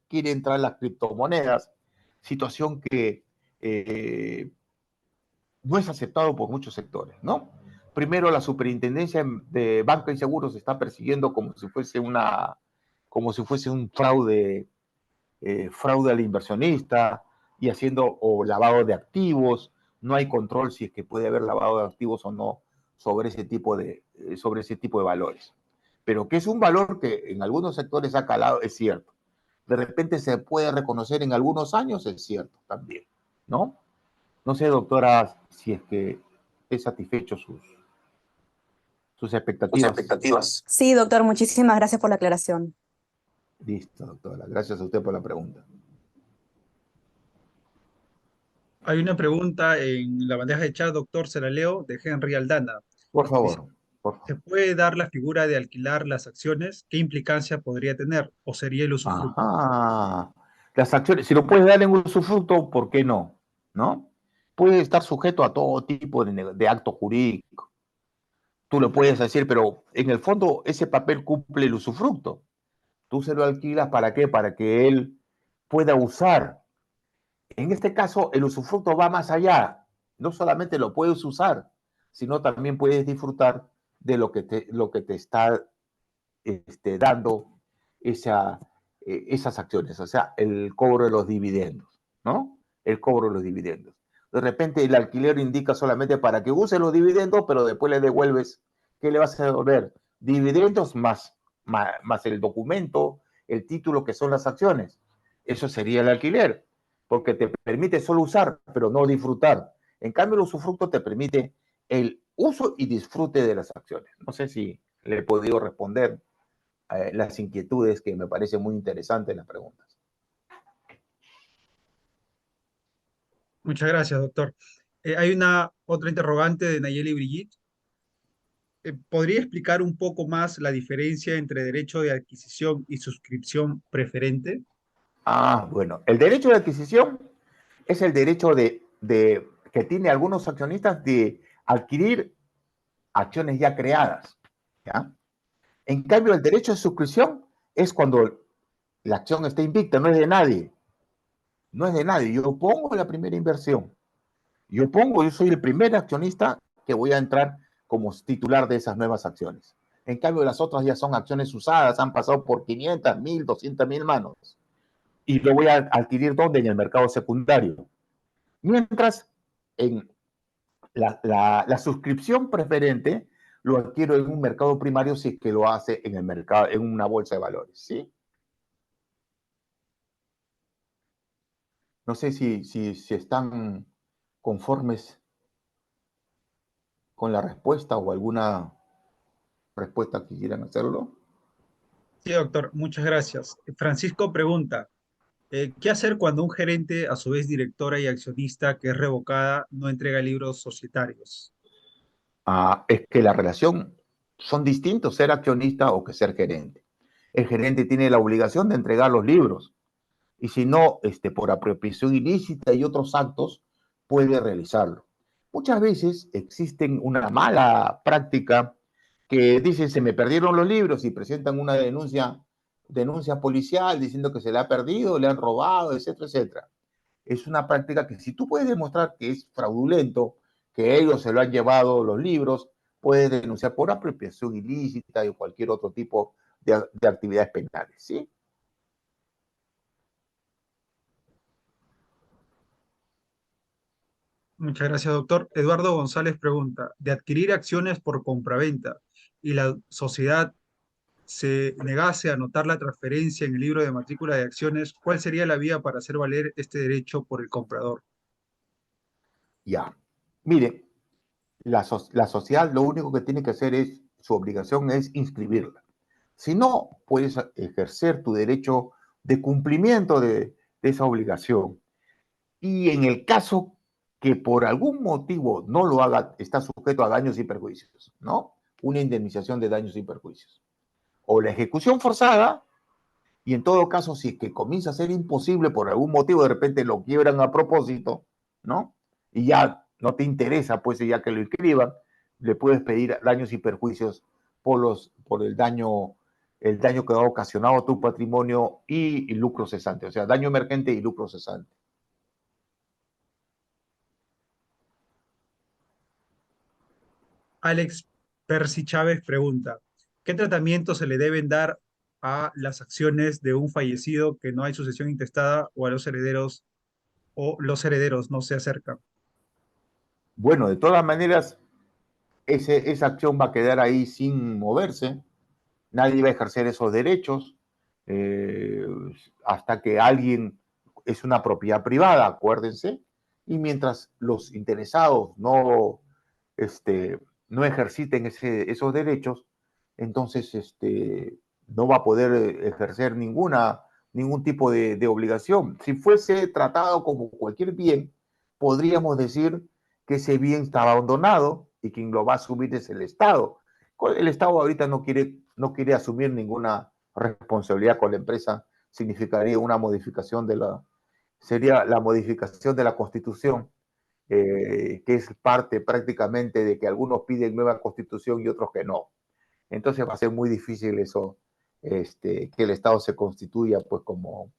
quiere entrar las criptomonedas, situación que no es aceptado por muchos sectores, ¿no? Primero, la Superintendencia de Banca y Seguros está persiguiendo como si fuese un fraude al inversionista y haciendo o lavado de activos. No hay control si es que puede haber lavado de activos o no sobre ese tipo de valores. Pero que es un valor que en algunos sectores ha calado, es cierto. De repente se puede reconocer en algunos años, es cierto también, ¿no? No sé, doctora, si es que he satisfecho sus... sus expectativas. Sí, doctor, muchísimas gracias por la aclaración. Listo, doctora. Gracias a usted por la pregunta. Hay una pregunta en la bandeja de chat, doctor, se la leo, de Henry Aldana. Por Dice, favor, por ¿se favor. puede dar la figura de alquilar las acciones? ¿Qué implicancia podría tener? ¿O sería el usufructo? Ajá. Las acciones, si lo puedes dar en usufructo, ¿por qué no? ¿No? Puede estar sujeto a todo tipo de acto jurídico. Tú lo puedes decir, pero en el fondo ese papel cumple el usufructo. Tú se lo alquilas ¿para qué? Para que él pueda usar. En este caso, el usufructo va más allá. No solamente lo puedes usar, sino también puedes disfrutar de lo que te está dando esa, esas acciones, o sea, el cobro de los dividendos, ¿no? El cobro de los dividendos. De repente el alquiler indica solamente para que use los dividendos, pero después le devuelves, ¿qué le vas a devolver? Dividendos más el documento, el título que son las acciones. Eso sería el alquiler, porque te permite solo usar, pero no disfrutar. En cambio, el usufructo te permite el uso y disfrute de las acciones. No sé si le he podido responder las inquietudes que me parecen muy interesantes las preguntas. Muchas gracias, doctor. Hay una otra interrogante de Nayeli Brigitte. ¿Podría explicar un poco más la diferencia entre derecho de adquisición y suscripción preferente? Bueno, el derecho de adquisición es el derecho que tiene algunos accionistas de adquirir acciones ya creadas, ¿ya? En cambio, el derecho de suscripción es cuando la acción está invicta, no es de nadie, no es de nadie. Yo pongo la primera inversión, yo soy el primer accionista que voy a entrar como titular de esas nuevas acciones. En cambio, las otras ya son acciones usadas, han pasado por 500, 1000, 200,000 manos. Y lo voy a adquirir ¿dónde? En el mercado secundario. Mientras, en la suscripción preferente lo adquiero en un mercado primario si es que lo hace en el mercado, en una bolsa de valores, ¿sí? No sé si están conformes con la respuesta o alguna respuesta que quieran hacerlo. Sí, doctor, muchas gracias. Francisco pregunta, ¿qué hacer cuando un gerente, a su vez directora y accionista que es revocada, no entrega libros societarios? Es que la relación son distintos ser accionista o que ser gerente. El gerente tiene la obligación de entregar los libros y si no, por apropiación ilícita y otros actos, puede realizarlo. Muchas veces existen una mala práctica que dicen se me perdieron los libros y presentan una denuncia policial diciendo que se le ha perdido, le han robado, etcétera, etcétera. Es una práctica que si tú puedes demostrar que es fraudulento, que ellos se lo han llevado los libros, puedes denunciar por apropiación ilícita y cualquier otro tipo de actividades penales, ¿sí? Muchas gracias, doctor. Eduardo González pregunta, de adquirir acciones por compraventa y la sociedad se negase a anotar la transferencia en el libro de matrícula de acciones, ¿cuál sería la vía para hacer valer este derecho por el comprador? Ya. Mire, la sociedad lo único que tiene que hacer es, su obligación es inscribirla. Si no, puedes ejercer tu derecho de cumplimiento de esa obligación. Y en el caso que por algún motivo no lo haga, está sujeto a daños y perjuicios, ¿no? Una indemnización de daños y perjuicios. O la ejecución forzada, y en todo caso, si es que comienza a ser imposible por algún motivo, de repente lo quiebran a propósito, ¿no? Y ya no te interesa, pues ya que lo inscriban, le puedes pedir daños y perjuicios por el daño que ha ocasionado a tu patrimonio y lucro cesante, o sea, daño emergente y lucro cesante. Alex Percy Chávez pregunta, ¿qué tratamiento se le deben dar a las acciones de un fallecido que no hay sucesión intestada o a los herederos o los herederos no se acercan? Bueno, de todas maneras, esa acción va a quedar ahí sin moverse, nadie va a ejercer esos derechos eh, hasta que alguien es una propiedad privada, acuérdense, y mientras los interesados no, este, no ejerciten esos derechos, entonces no va a poder ejercer ningún tipo de obligación. Si fuese tratado como cualquier bien, podríamos decir que ese bien está abandonado y quien lo va a asumir es el Estado. El Estado ahorita no quiere asumir ninguna responsabilidad con la empresa, significaría una modificación sería la modificación de la Constitución, que es parte prácticamente de que algunos piden nueva Constitución y otros que no. Entonces va a ser muy difícil eso, que el Estado se constituya pues como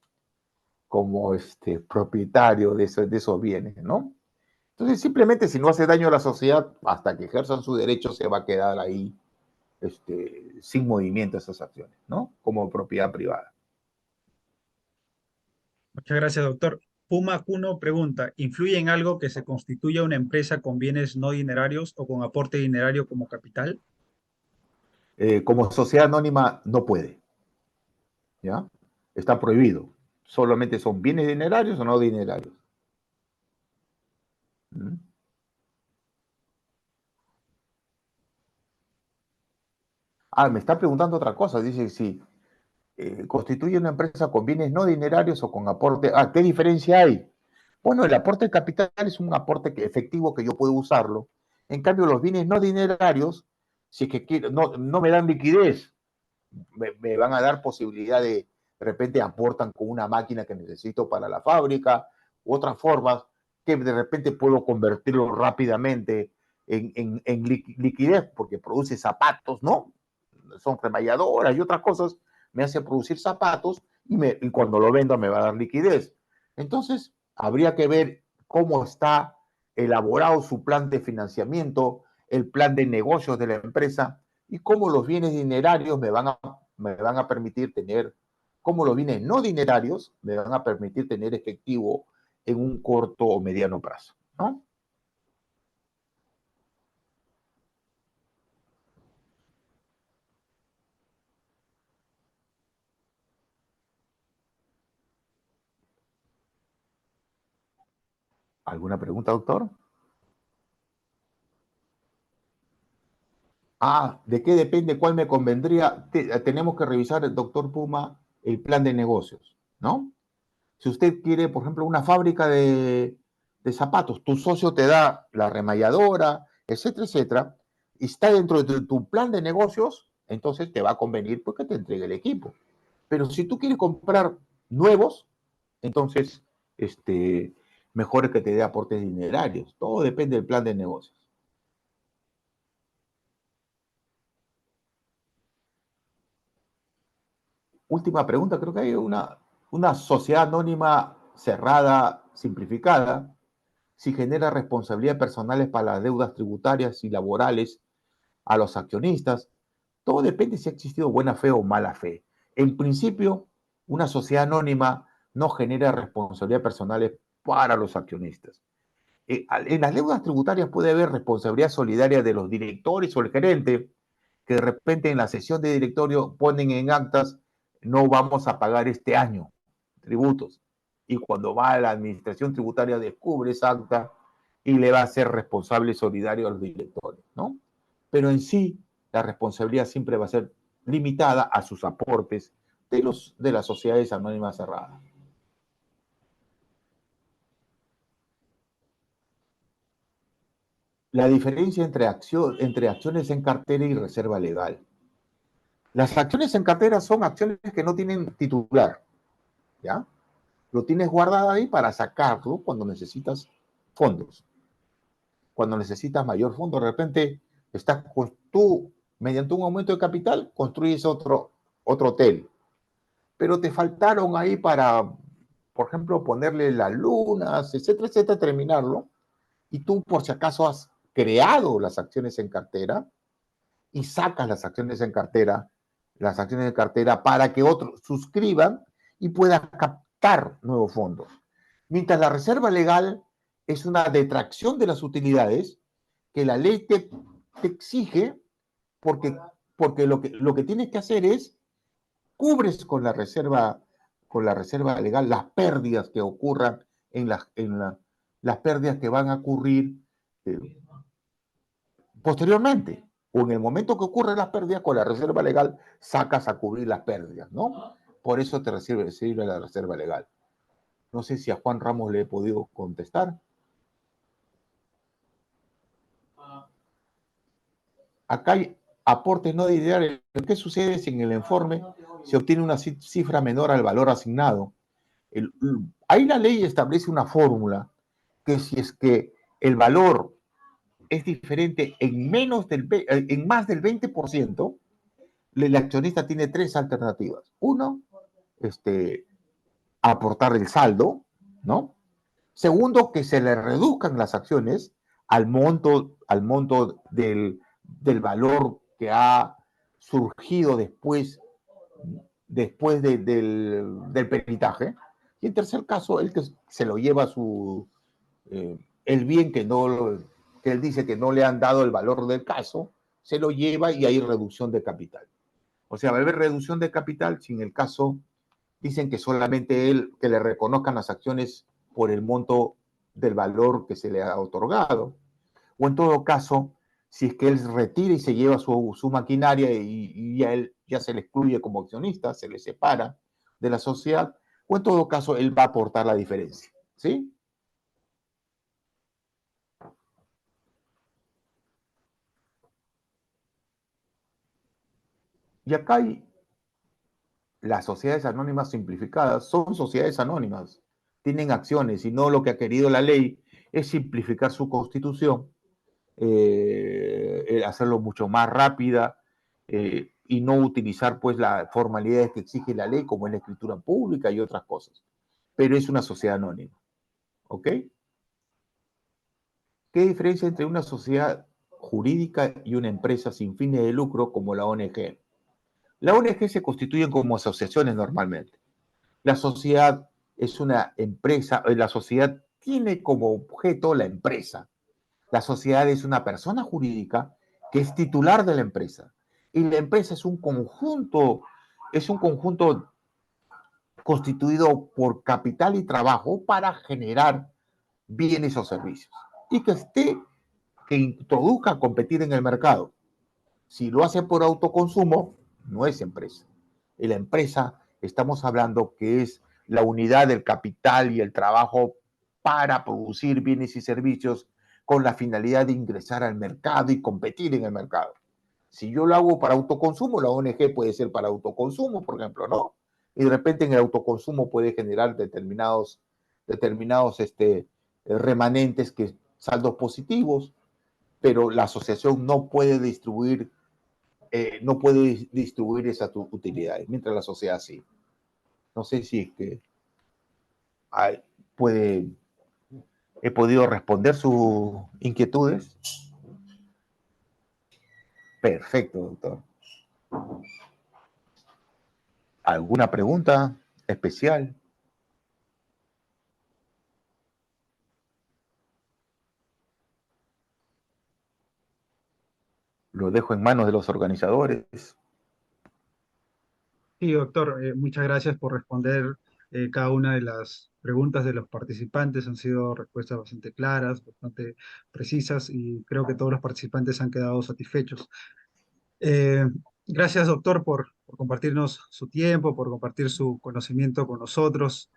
propietario de esos bienes, ¿no? Entonces simplemente si no hace daño a la sociedad, hasta que ejerzan sus derechos se va a quedar ahí sin movimiento esas acciones, ¿no? Como propiedad privada. Muchas gracias, doctor. Puma Cuno pregunta, ¿influye en algo que se constituya una empresa con bienes no dinerarios o con aporte dinerario como capital? Como sociedad anónima no puede, ¿ya? Está prohibido. Solamente son bienes dinerarios o no dinerarios. ¿Mm? Me está preguntando otra cosa. Dice si constituye una empresa con bienes no dinerarios o con aporte. ¿Qué diferencia hay? Bueno, el aporte de capital es un aporte efectivo que yo puedo usarlo. En cambio, los bienes no dinerarios, si es que no me dan liquidez, me van a dar posibilidad de repente aportan con una máquina que necesito para la fábrica, u otras formas que de repente puedo convertirlo rápidamente en liquidez, porque produce zapatos, ¿no? Son remalladoras y otras cosas, me hace producir zapatos y cuando lo vendo me va a dar liquidez. Entonces, habría que ver cómo está elaborado su plan de financiamiento, el plan de negocios de la empresa y cómo los bienes dinerarios me van a permitir tener, cómo los bienes no dinerarios me van a permitir tener efectivo en un corto o mediano plazo, ¿no? ¿Alguna pregunta, doctor? ¿De qué depende cuál me convendría? Tenemos que revisar, el doctor Puma, el plan de negocios, ¿no? Si usted quiere, por ejemplo, una fábrica de zapatos, tu socio te da la remalladora, etcétera, etcétera, y está dentro de tu plan de negocios, entonces te va a convenir porque te entregue el equipo. Pero si tú quieres comprar nuevos, entonces mejor es que te dé aportes dinerarios. Todo depende del plan de negocios. Última pregunta, creo que hay una sociedad anónima cerrada, simplificada, si genera responsabilidades personales para las deudas tributarias y laborales a los accionistas. Todo depende si ha existido buena fe o mala fe. En principio, una sociedad anónima no genera responsabilidades personales para los accionistas. En las deudas tributarias puede haber responsabilidad solidaria de los directores o el gerente, que de repente en la sesión de directorio ponen en actas, no vamos a pagar este año tributos. Y cuando va a la administración tributaria descubre esa acta y le va a ser responsable solidario a los directores, ¿no? Pero en sí, la responsabilidad siempre va a ser limitada a sus aportes de las sociedades anónimas cerradas. La diferencia entre acciones en cartera y reserva legal. Las acciones en cartera son acciones que no tienen titular, ¿ya? Lo tienes guardado ahí para sacarlo cuando necesitas fondos. Cuando necesitas mayor fondo, de repente tú, mediante un aumento de capital, construyes otro hotel. Pero te faltaron ahí para, por ejemplo, ponerle las lunas, etcétera, etcétera, terminarlo. Y tú, por si acaso, has creado las acciones en cartera y sacas las acciones de cartera para que otros suscriban y puedan captar nuevos fondos. Mientras la reserva legal es una detracción de las utilidades que la ley te exige porque lo que tienes que hacer es cubres con la reserva legal las pérdidas que ocurran las pérdidas que van a ocurrir eh, posteriormente, o en el momento que ocurren las pérdidas, con la reserva legal sacas a cubrir las pérdidas, ¿no? Por eso te sirve la reserva legal. No sé si a Juan Ramos le he podido contestar. Acá hay aportes no dinerarios. ¿Qué sucede si en el informe se obtiene una cifra menor al valor asignado? Ahí la ley establece una fórmula que si es que el valor es diferente en más del 20%, el accionista tiene tres alternativas. Uno, aportar el saldo, ¿no? Segundo, que se le reduzcan las acciones al monto del valor que ha surgido después del peritaje. Y en tercer caso, el que se lo lleva el bien que él dice que no le han dado el valor del caso, se lo lleva y hay reducción de capital. O sea, va a haber reducción de capital si en el caso dicen que solamente que le reconozcan las acciones por el monto del valor que se le ha otorgado. O en todo caso, si es que él retira y se lleva su maquinaria y ya se le excluye como accionista, se le separa de la sociedad, o en todo caso, él va a aportar la diferencia. ¿Sí? Y acá hay las sociedades anónimas simplificadas, son sociedades anónimas, tienen acciones y no lo que ha querido la ley es simplificar su constitución, hacerlo mucho más rápida y no utilizar pues las formalidades que exige la ley como es la escritura pública y otras cosas. Pero es una sociedad anónima. ¿Ok? ¿Qué diferencia entre una sociedad jurídica y una empresa sin fines de lucro como la ONG? La ONG se constituyen como asociaciones normalmente. La sociedad es una empresa, la sociedad tiene como objeto la empresa. La sociedad es una persona jurídica que es titular de la empresa. Y la empresa es un conjunto constituido por capital y trabajo para generar bienes o servicios. Y que introduzca competir en el mercado. Si lo hace por autoconsumo, no es empresa. Y la empresa, estamos hablando que es la unidad del capital y el trabajo para producir bienes y servicios con la finalidad de ingresar al mercado y competir en el mercado. Si yo lo hago para autoconsumo, la ONG puede ser para autoconsumo, por ejemplo, ¿no? Y de repente en el autoconsumo puede generar determinados remanentes, saldos positivos, pero la asociación no puede distribuir esas utilidades, mientras la sociedad sí. No sé si es que he podido responder sus inquietudes. Perfecto, doctor. ¿Alguna pregunta especial? Lo dejo en manos de los organizadores. Sí, doctor, muchas gracias por responder cada una de las preguntas de los participantes. Han sido respuestas bastante claras, bastante precisas y creo que todos los participantes han quedado satisfechos. Eh, Gracias, doctor, por compartirnos su tiempo, por compartir su conocimiento con nosotros.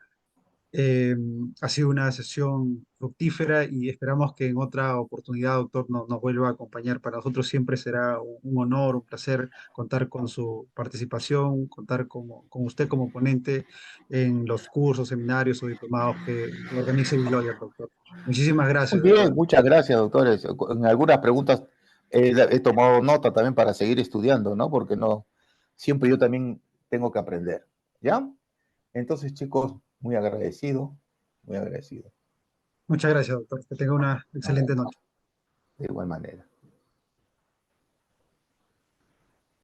Eh, Ha sido una sesión fructífera y esperamos que en otra oportunidad, doctor, nos vuelva a acompañar. Para nosotros siempre será un honor, un placer contar con su participación, contar con usted como ponente en los cursos, seminarios o diplomados que organice Biloyer, doctor. Muchísimas Muy gracias, doctor. bien, muchas gracias, doctores. En algunas preguntas he tomado nota también para seguir estudiando, ¿no? Porque no, siempre yo también tengo que aprender, ¿ya? Entonces, chicos, muy agradecido, muy agradecido. Muchas gracias, doctor. Que tenga una excelente noche. De igual manera.